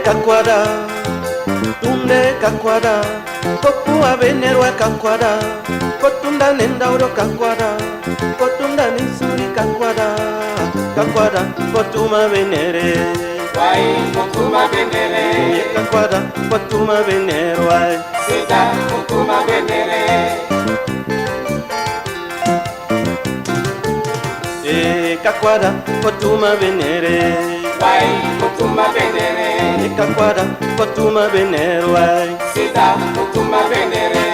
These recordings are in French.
kakwada, tunde kakwada, popua venerwa kakwada, potunda nendauro kakwada, potunda nisuri kakwada, kakwada, potuma venere. Wai potuma venere. Kakwada, potuma venere, wai. Sita potuma venere. Kakwada, potuma venere. Wai potuma venere. Kakwada, potuma venere, wai. Sita potuma venere.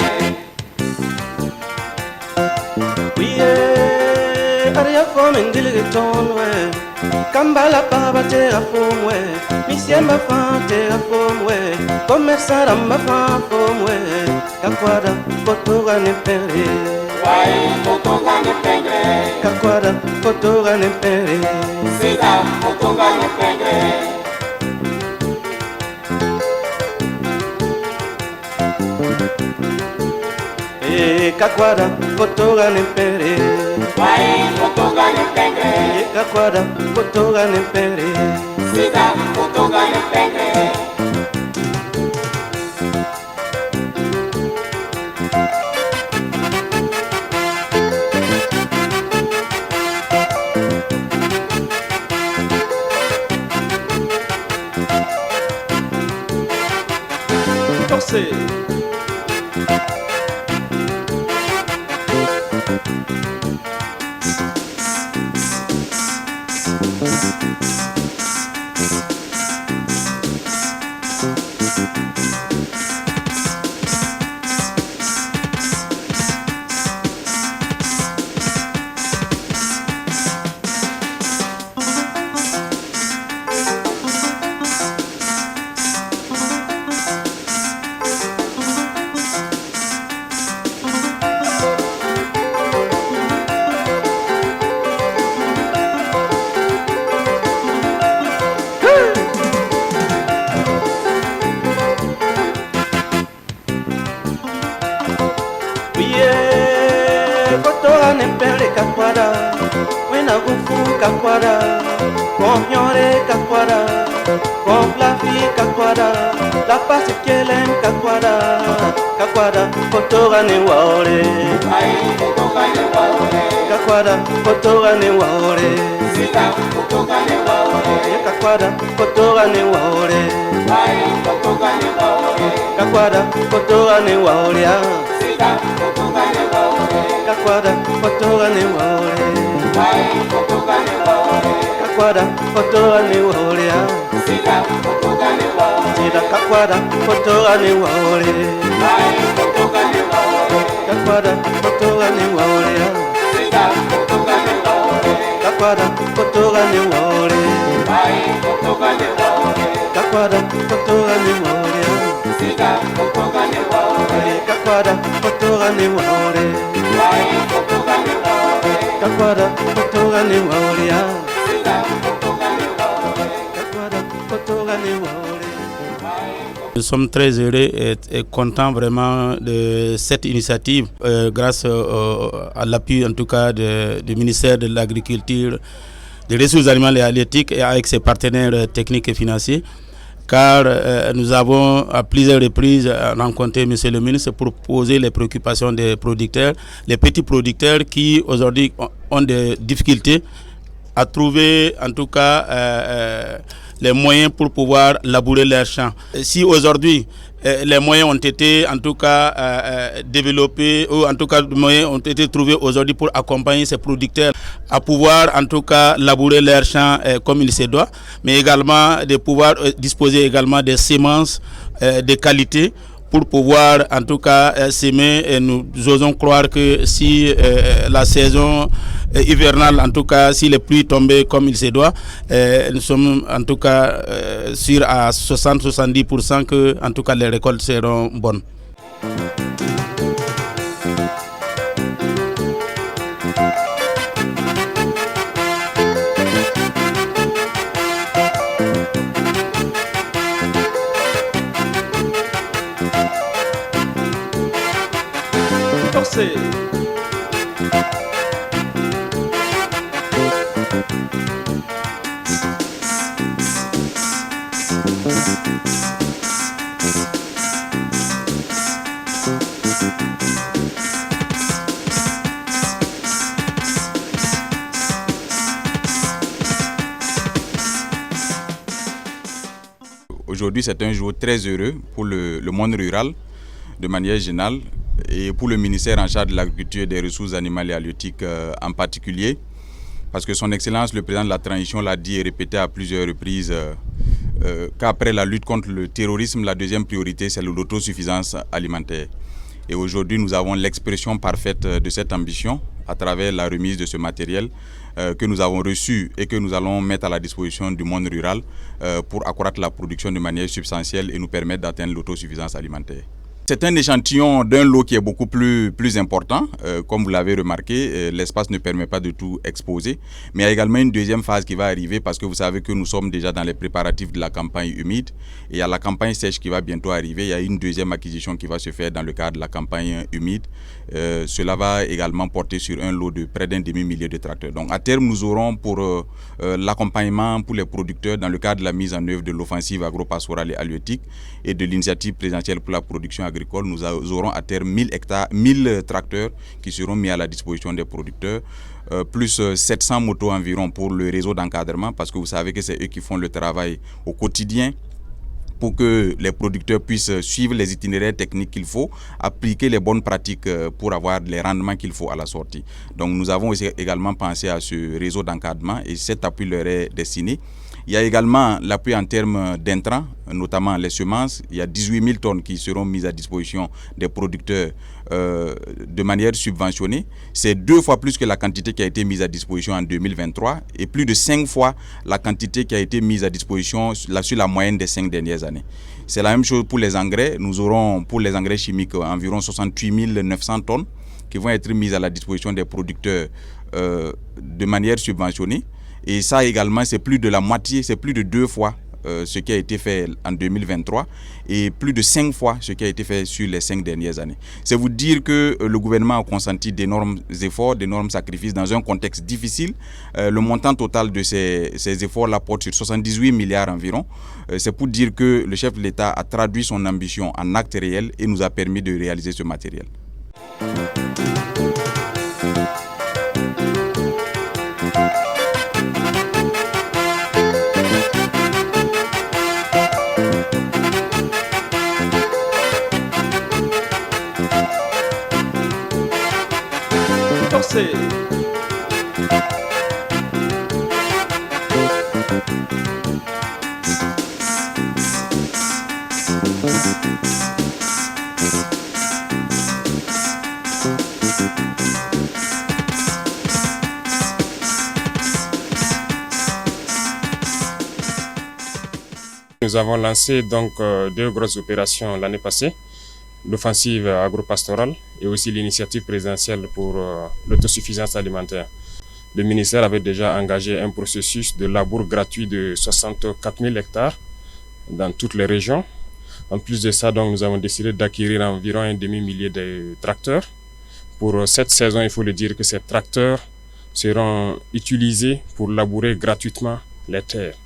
Aria fome ndilge tonwe, kambala baba te afomwe, misiemba fa te afomwe, commerçant ramba fa afomwe, kakwada potoga ne pere. Wai potoga ne pere. Kakwada potoga ne pere. Sita potoga ne pere. Kakwada potoga ne pere. Wai potoga ne pere. Kakwada potoga ne pere. Sita potoga ne pere. Forcé. Kotoga ne pere kakwada, wena gufu kakwada, konhyore kakwada, konflafi kakwada, la pasi kelen kakwada, kakwada, kotoga ne waore. Wai potoga ne waore. Kakwada, kotoga ne waore. Sita potoga ne waore. Kakwada, kotoga ne waore. Wai potoga ne waore. Kakwada, kotoga ne waore. Sita potoga ne waore. Kakwada, kotoga ne waore. Wai potoga ne waore. Kakwada, kotoga ne waore. Sita potoga ne waore. Sita kakwada, kotoga ne waore. Wai potoga ne waore. Kakwada, kotoga ne waore. Sita potoga ne waore. Kakwada, kotoga ne waore. Wai potoga ne waore. Kakwada, kotoga ne waore. Sita potoga ne waore. Kakwada, kotoga ne waore. Wai potoga ne waore. Kakwada, kotoga ne waore. Sita potoga ne waore. Kakwada, kotoga ne waore. Nous sommes très heureux et contents vraiment de cette initiative grâce à l'appui en tout cas du ministère de l'Agriculture, des Ressources animales et halieutiques et avec ses partenaires techniques et financiers. Car nous avons à plusieurs reprises rencontré M. le ministre pour poser les préoccupations des producteurs, les petits producteurs qui aujourd'hui ont des difficultés à trouver en tout cas les moyens pour pouvoir labourer leurs champs. Si aujourd'hui les moyens ont été en tout cas développés, ou en tout cas les moyens ont été trouvés aujourd'hui pour accompagner ces producteurs à pouvoir en tout cas labourer leurs champs comme il se doit, mais également de pouvoir disposer également des semences de qualité pour pouvoir en tout cas s'aimer, et nous osons croire que si la saison hivernale, en tout cas si les pluies tombaient comme il se doit, nous sommes en tout cas sûrs à 60-70% que en tout cas les récoltes seront bonnes. Forcé. Aujourd'hui, c'est un jour très heureux pour le monde rural, de manière générale, et pour le ministère en charge de l'agriculture et des ressources animales et halieutiques en particulier, parce que son Excellence, le président de la transition, l'a dit et répété à plusieurs reprises qu'après la lutte contre le terrorisme, la deuxième priorité, c'est l'autosuffisance alimentaire. Et aujourd'hui, nous avons l'expression parfaite de cette ambition à travers la remise de ce matériel que nous avons reçu et que nous allons mettre à la disposition du monde rural pour accroître la production de manière substantielle et nous permettre d'atteindre l'autosuffisance alimentaire. C'est un échantillon d'un lot qui est beaucoup plus important. Comme vous l'avez remarqué, l'espace ne permet pas de tout exposer. Mais il y a également une deuxième phase qui va arriver parce que vous savez que nous sommes déjà dans les préparatifs de la campagne humide. Et à la campagne sèche qui va bientôt arriver, il y a une deuxième acquisition qui va se faire dans le cadre de la campagne humide. Cela va également porter sur un lot de près d'un demi-millier de tracteurs. Donc à terme, nous aurons pour l'accompagnement pour les producteurs dans le cadre de la mise en œuvre de l'offensive agro-pastorale et halieutique et de l'initiative présidentielle pour la production agricole, nous aurons à terme 1000 tracteurs qui seront mis à la disposition des producteurs, plus 700 motos environ pour le réseau d'encadrement, parce que vous savez que c'est eux qui font le travail au quotidien pour que les producteurs puissent suivre les itinéraires techniques qu'il faut, appliquer les bonnes pratiques pour avoir les rendements qu'il faut à la sortie. Donc nous avons aussi également pensé à ce réseau d'encadrement et cet appui leur est destiné. Il y a également l'appui en termes d'intrants, notamment les semences. Il y a 18 000 tonnes qui seront mises à disposition des producteurs de manière subventionnée. C'est 2 fois plus que la quantité qui a été mise à disposition en 2023 et plus de 5 fois la quantité qui a été mise à disposition sur la moyenne des 5 dernières années. C'est la même chose pour les engrais. Nous aurons pour les engrais chimiques environ 68 900 tonnes qui vont être mises à la disposition des producteurs de manière subventionnée. Et ça également, c'est plus de la moitié, c'est plus de 2 fois ce qui a été fait en 2023 et plus de 5 fois ce qui a été fait sur les 5 dernières années. C'est vous dire que le gouvernement a consenti d'énormes efforts, d'énormes sacrifices dans un contexte difficile. Le montant total de ces efforts-là porte sur 78 milliards environ. C'est pour dire que le chef de l'État a traduit son ambition en actes réels et nous a permis de réaliser ce matériel. Nous avons lancé donc 2 grosses opérations l'année passée, l'offensive agro-pastorale et aussi l'initiative présidentielle pour l'autosuffisance alimentaire. Le ministère avait déjà engagé un processus de labour gratuit de 64 000 hectares dans toutes les régions. En plus de ça, donc, nous avons décidé d'acquérir environ un demi-millier de tracteurs. Pour cette saison, il faut le dire que ces tracteurs seront utilisés pour labourer gratuitement les terres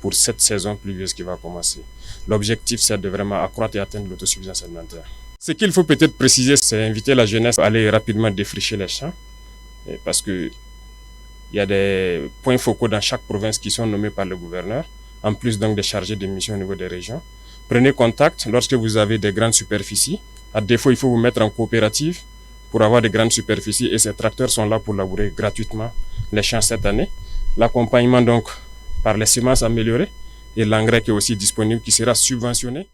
pour cette saison pluvieuse qui va commencer. L'objectif, c'est de vraiment accroître et atteindre l'autosuffisance alimentaire. Ce qu'il faut peut-être préciser, c'est inviter la jeunesse à aller rapidement défricher les champs, parce que il y a des points focaux dans chaque province qui sont nommés par le gouverneur, en plus donc des chargés de mission au niveau des régions. Prenez contact lorsque vous avez des grandes superficies. À défaut, il faut vous mettre en coopérative pour avoir de grandes superficies et ces tracteurs sont là pour labourer gratuitement les champs cette année. L'accompagnement donc par les semences améliorées et l'engrais qui est aussi disponible, qui sera subventionné.